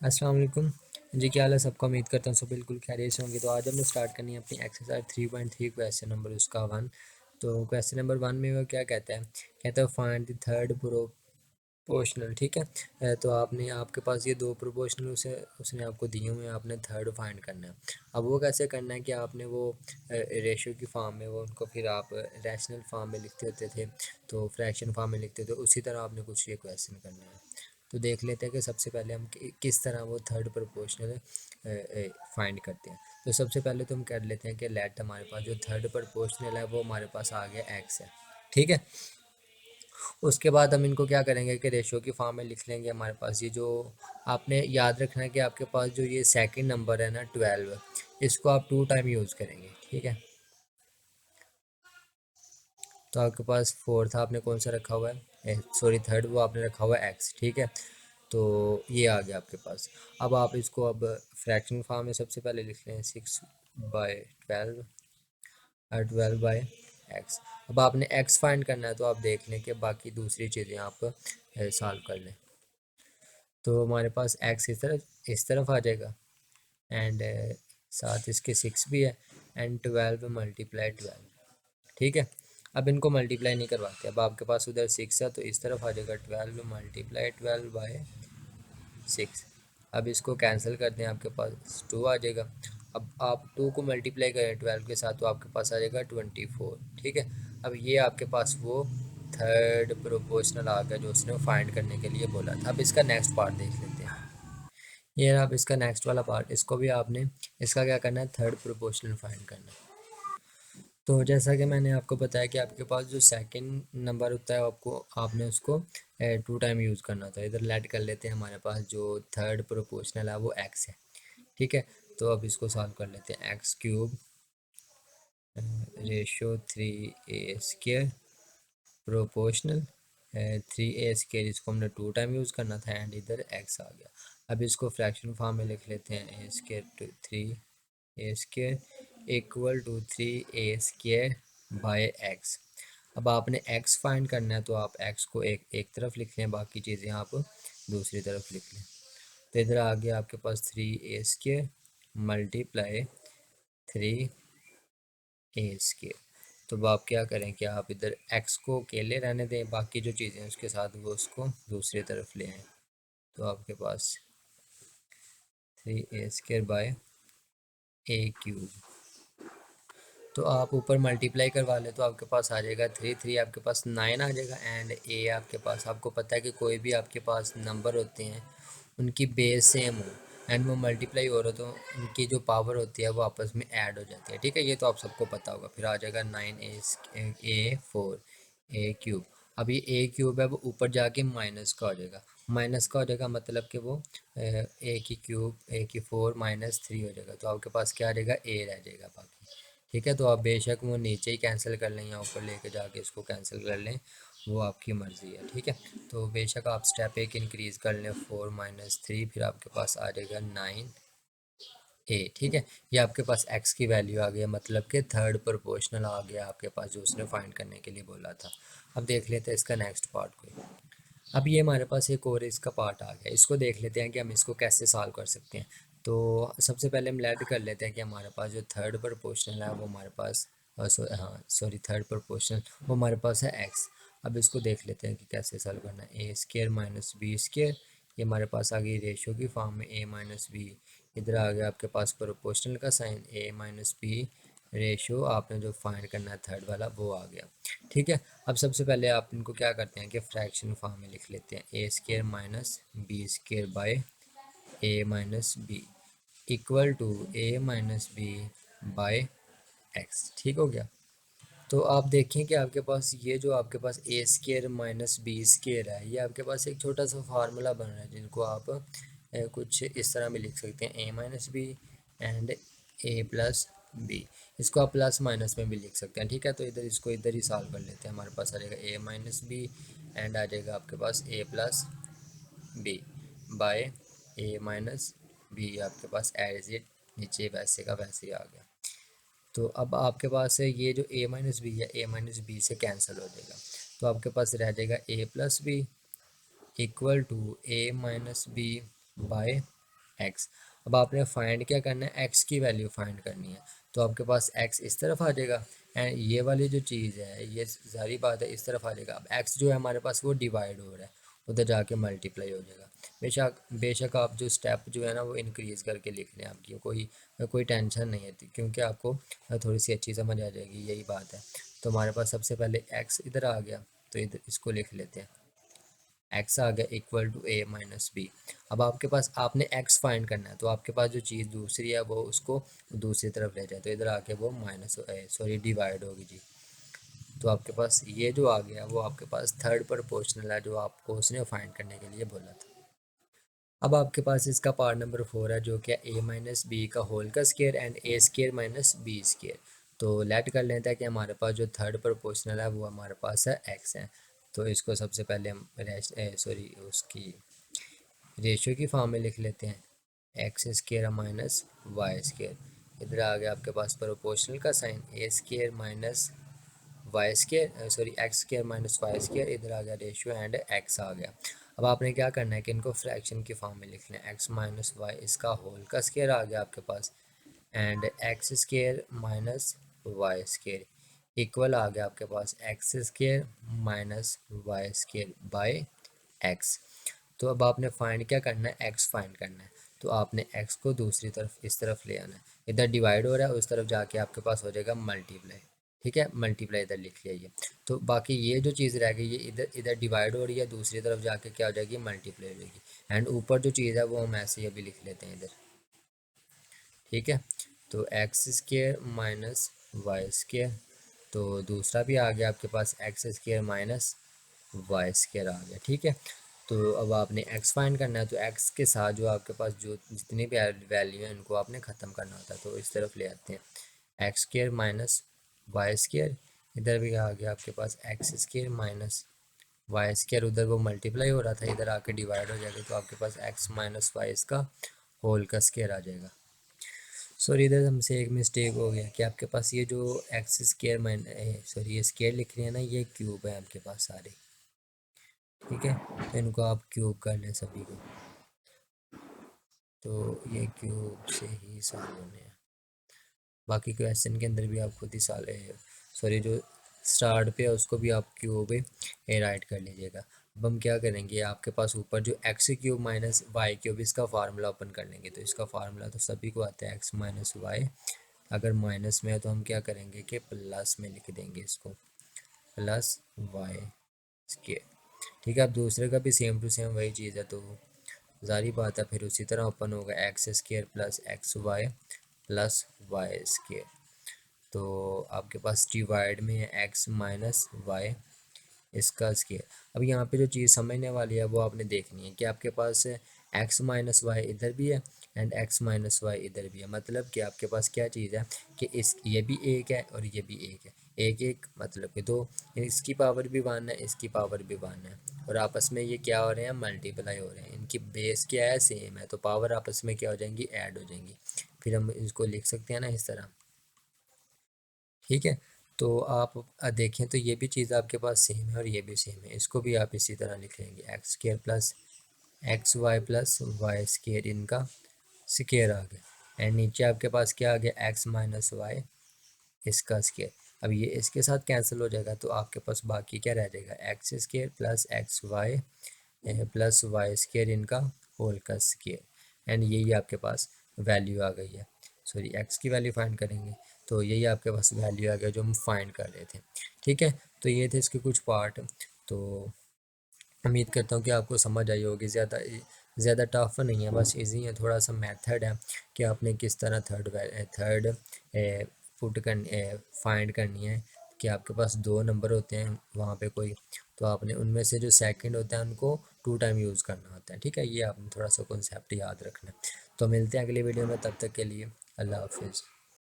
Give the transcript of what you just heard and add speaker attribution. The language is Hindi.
Speaker 1: अस्सलाम वालेकुम जी। क्या हाल है सबका? उम्मीद करता हूँ सब बिल्कुल खैरियत से होंगे। तो आज हमने स्टार्ट करनी है अपनी एक्सरसाइज 3.3 क्वेश्चन नंबर उसका 1। तो क्वेश्चन नंबर 1 में वो क्या कहता है? कहता है फाइंड द थर्ड प्रोपोर्शनल। ठीक है। तो आपने आपके पास ये दो प्रोपोर्शनल उसे उसने आपको दिए हुए हैं, आपने थर्ड फाइंड करना है। अब वो कैसे करना है कि आपने वो रेशियो की फॉर्म में वो उनको फिर आप रैशनल फॉर्म में लिखते होते थे, तो फ्रैक्शन फॉर्म में लिखते थे, उसी तरह आपने कुछ ये क्वेश्चन करना है। तो देख लेते हैं कि सबसे पहले हम किस तरह वो थर्ड प्रोपोर्शनल फाइंड करते हैं। तो सबसे पहले तो हम कर लेते हैं कि लेट हमारे पास जो थर्ड प्रोपोर्शनल है वो हमारे पास आ गया एक्स है। ठीक है। उसके बाद हम इनको क्या करेंगे कि रेशियो की फॉर्म में लिख लेंगे। हमारे पास ये जो आपने याद रखना है कि आपके पास जो ये सेकंड नंबर है ना 12, इसको आप 2 टाइम यूज़ करेंगे। ठीक है। तो आपके पास फोर्थ आपने कौन सा रखा हुआ है? सॉरी, थर्ड वो आपने रखा हुआ है एक्स। ठीक है। तो ये आ गया आपके पास। अब आप इसको अब फ्रैक्शन फॉर्म में सबसे पहले लिख लें 6/12 और 12/x। अब आपने x फाइंड करना है, तो आप देख लें कि बाकी दूसरी चीज़ें आप सॉल्व कर लें। तो हमारे पास x इस तरफ आ जाएगा, एंड साथ इसके 6 भी है, एंड 12 × 12। ठीक है। अब इनको मल्टीप्लाई नहीं करवाते। अब आपके पास उधर 6 है, तो इस तरफ आ जाएगा 12 × 12/6। अब इसको कैंसिल करते हैं, आपके पास 2 आ जाएगा। अब आप 2 को मल्टीप्लाई करें 12 के साथ, तो आपके पास आ जाएगा 24। ठीक है। अब ये आपके पास वो थर्ड प्रोपोर्शनल आ गया जो उसने फाइंड करने के लिए बोला था। अब इसका नेक्स्ट पार्ट देख लेते हैं। ये रहा अब इसका नेक्स्ट वाला पार्ट। इसको भी आपने इसका क्या करना है? थर्ड प्रोपोर्शनल फाइंड करना है। तो जैसा कि मैंने आपको बताया कि आपके पास जो सेकंड नंबर होता है आपको आपने उसको 2 टाइम यूज़ करना था। इधर लेट कर लेते हैं। हमारे पास जो थर्ड प्रोपोर्शनल है वो एक्स है। ठीक है। तो अब इसको सॉल्व कर लेते हैं। x³ ratio 3a² proportional 3a², इसको हमने 2 टाइम यूज़ करना था, एंड इधर x आ गया। अब इसको फ्रैक्शन फॉर्म में लिख लेते हैं a² 3a² equal to 3a² अब आपने x फाइंड करना है, तो आप x को एक तरफ लिख लें, बाकी चीज़ें आप दूसरी तरफ लिख लें। तो इधर आ गया आपके पास 3a² मल्टीप्लाई 3a²। तो अब आप क्या करें कि आप इधर x को अकेले रहने दें, बाकी जो चीज़ें हैं उसके साथ वो उसको दूसरी तरफ ले आएँ। तो आपके पास 3a² तो आप ऊपर मल्टीप्लाई करवा लें, तो आपके पास आ जाएगा 3 आपके पास 9 आ जाएगा, एंड a आपके पास, आपको पता है कि कोई भी आपके पास नंबर होते हैं उनकी बेस सेम हो एंड वो मल्टीप्लाई हो रहा, तो उनकी जो पावर होती है वो आपस में ऐड हो जाती है। ठीक है। ये तो आप सबको पता होगा। फिर आ जाएगा 9a4 a³ अब ये a³ है वो ऊपर जाके माइनस का हो जाएगा। माइनस का हो जाएगा मतलब कि वो a³ a⁴ -3 हो जाएगा। तो आपके पास क्या आ जाएगा? a रह जाएगा बाकी। ठीक है। तो आप बेशक वो नीचे ही कैंसिल कर लें या ऊपर लेके जाके इसको कैंसिल कर लें, वो आपकी मर्ज़ी है। ठीक है। तो बेशक आप स्टेप एक इंक्रीज़ कर लें 4 - 3, फिर आपके पास आ जाएगा 9a। ठीक है। ये आपके पास x की वैल्यू आ गई, मतलब कि थर्ड प्रोपोर्शनल आ गया आपके पास जो उसने फाइंड करने के लिए बोला था। अब देख लेते हैं इसका नेक्स्ट पार्ट को। अब ये हमारे पास एक और इसका पार्ट आ गया। इसको देख लेते हैं कि हम इसको कैसे सॉल्व कर सकते हैं। तो सबसे पहले हम लेट कर लेते हैं कि हमारे पास जो थर्ड प्रोपोर्शनल है वो हमारे पास थर्ड प्रोपोर्शनल वो हमारे पास है एक्स। अब इसको देख लेते हैं कि कैसे सॉल्व करना है। a² - b², ये हमारे पास आ गई रेशो की फॉर्म में a - b। इधर आ गया आपके पास प्रोपोर्शनल का साइन a - b रेशो आपने जो फाइंड करना है थर्ड वाला वो आ गया। ठीक है। अब सबसे पहले आप इनको क्या करते हैं कि फ्रैक्शन फॉर्म में लिख लेते हैं a² - b² equal to a - b/x। ठीक हो गया। तो आप देखें कि आपके पास ये जो आपके पास a² - b² है, ये आपके पास एक छोटा सा फार्मूला बन रहा है जिनको आप कुछ इस तरह में लिख सकते हैं a - b एंड a+b। इसको आप प्लस माइनस में भी लिख सकते हैं। ठीक है। तो इधर इसको इधर ही सॉल्व कर लेते हैं। हमारे पास आ जाएगा a - b एंड आ जाएगा आपके पास a+b बाय a - b। आपके पास एज इट नीचे वैसे का वैसे ही आ गया। तो अब आपके पास है ये जो a - b है, a - b से कैंसिल हो जाएगा। तो आपके पास रह जाएगा a+b equal to a - b by X. अब आपने फाइंड क्या करना है, एक्स की वैल्यू फाइंड करनी है। तो आपके पास एक्स इस तरफ आ जाएगा एंड ये वाली जो चीज़ है ये सारी बात है इस तरफ आ जाएगा। अब एक्स जो है हमारे पास वो डिवाइड हो रहा है, उधर जाके मल्टीप्लाई हो जाएगा। बेशक बेशक आप जो स्टेप जो है ना वो इंक्रीज़ करके लिख लें, आपकी कोई टेंशन नहीं है क्योंकि आपको थोड़ी सी अच्छी समझ आ जाएगी, यही बात है। तो हमारे पास सबसे पहले एक्स इधर आ गया, तो इधर इसको लिख लेते हैं, एक्स आ गया equal to A minus B. अब आपके पास आपने एक्स फाइंड करना है, तो आपके पास जो चीज़ दूसरी है वो उसको दूसरी तरफ ले जाए, तो इधर आके वो माइनस सॉरी डिवाइड होगी जी। तो आपके पास ये जो आ गया वो आपके पास थर्ड प्रोपोर्शनल है जो आपको उसने फाइंड करने के लिए बोला था। अब आपके पास इसका पार्ट नंबर 4 है जो कि ए माइनस बी का होल का square and A square minus B square. तो लेट कर लेते हैं कि हमारे पास जो थर्ड प्रोपोर्शनल है वो हमारे पास है एक्स है। तो इसको सबसे पहले हम सॉरी उसकी रेशियो की फॉर्म में लिख लेते हैं, X square minus Y square. इधर आ गया आपके पास प्रोपोर्शनल का sign, A square minus Y square sorry X square minus Y square. इधर आ गया रेशियो एंड एक्स आ गया। अब आपने क्या करना है कि इनको फ्रैक्शन की फॉर्म में लिख लें, एक्स माइनस वाई इसका होल का स्केयर आ गया आपके पास and X square minus Y square equal आ गया आपके पास X square minus Y square by X. तो अब आपने फाइंड क्या करना है, एक्स फाइंड करना है। तो आपने एक्स को दूसरी तरफ इस तरफ ले आना है, इधर डिवाइड हो रहा है उस तरफ जाके आपके पास हो जाएगा मल्टीप्लाई। ठीक है, मल्टीप्लाई इधर लिख लिया ये। तो बाकी ये जो चीज़ रह गई ये इधर इधर डिवाइड हो रही है, दूसरी तरफ जाके क्या हो जाएगी, मल्टीप्लाई हो जाएगी। एंड ऊपर जो चीज़ है वो हम ऐसे ही अभी लिख लेते हैं इधर। ठीक है, तो X square minus Y square, तो दूसरा भी आ गया आपके पास X square minus Y square आ गया। ठीक है, तो अब आपने एक्स फाइंड करना है, तो एक्स के साथ जो आपके पास जो जितनी भी वैल्यू है उनको आपने ख़त्म करना होता है। तो इस तरफ ले आते हैं, X square minus Y square, इधर भी आ गया आपके पास X square minus Y square, उधर वो मल्टीप्लाई हो रहा था इधर आके डिवाइड हो जाएगा, तो आपके पास एक्स माइनस वाई इसका होल का स्केयर आ जाएगा। सॉरी इधर हमसे एक मिस्टेक हो गया कि आपके पाइस ये जो एक्स स्केयर सॉरी ये स्केयर लिख रहे हैं ना ये क्यूब है आपके पास सारे। ठीक है, तो इनको आप क्यूब कर लें सभी को, तो ये क्यूब से ही सॉल्व होने हैं। बाकी क्वेश्चन के अंदर भी आप खुद ही सॉरी जो स्टार्ट पे है उसको भी आप क्यूब राइट कर लीजिएगा। अब हम क्या करेंगे, आपके पास ऊपर जो X cube minus Y cube इसका फार्मूला ओपन कर लेंगे। तो इसका फार्मूला तो सभी को आता है, एक्स माइनस वाई, अगर माइनस में है तो हम क्या करेंगे कि प्लस में लिख देंगे इसको, प्लस वाई स्केयर। ठीक है, अब दूसरे का भी सेम टू सेम वही चीज़ है, तो जारी बात है फिर उसी तरह ओपन होगा, X square plus X Y plus Y square. तो आपके पास डिवाइड में है एक्स माइनस वाई इसका स्केयर। अब यहाँ पे जो चीज़ समझने वाली है वो आपने देखनी है कि आपके पास एक्स माइनस वाई इधर भी है एंड एक्स माइनस वाई इधर भी है। मतलब कि आपके पास क्या चीज़ है कि ये भी एक है और ये भी एक है, एक एक मतलब कि दो, इसकी पावर भी 1 है इसकी पावर भी 1 है, और आपस में ये क्या हो रहे हैं, मल्टीप्लाई हो रहे हैं। इनकी बेस क्या है, सेम है, तो पावर आपस में क्या हो जाएंगी, ऐड हो जाएंगी। फिर हम इसको लिख सकते हैं ना इस तरह। ठीक है, तो आप देखें तो ये भी चीज़ आपके पास सेम है और ये भी सेम है, इसको भी आप इसी तरह लिख लेंगे, X square plus X Y plus Y square, इनका स्केयर आ गया एंड नीचे आपके पास क्या आ गया, एक्स माइनस वाई इसका स्केयर। अब ये इसके साथ कैंसिल हो जाएगा तो आपके पास बाकी क्या रह जाएगा, X square plus X Y plus Y square इनका होल का स्केयर एंड यही आपके पास वैल्यू आ गई है। सॉरी एक्स की वैल्यू फाइंड करेंगे, तो यही आपके पास वैल्यू आ गया जो हम फाइंड कर रहे थे। ठीक है, तो ये थे इसके कुछ पार्ट। तो उम्मीद करता हूँ कि आपको समझ आई होगी, ज़्यादा टफ नहीं है, बस इजी है, थोड़ा सा मेथड है कि आपने किस तरह थर्ड पुट कर फाइंड करनी है कि आपके पास दो नंबर होते हैं वहाँ पे कोई, तो आपने उनमें से जो सेकंड होता है उनको 2 टाइम यूज़ करना होता है। ठीक है, ये आपने थोड़ा सा कॉन्सेप्ट याद रखना है। तो मिलते हैं अगली वीडियो में, तब तक के लिए अल्लाह हाफिज़।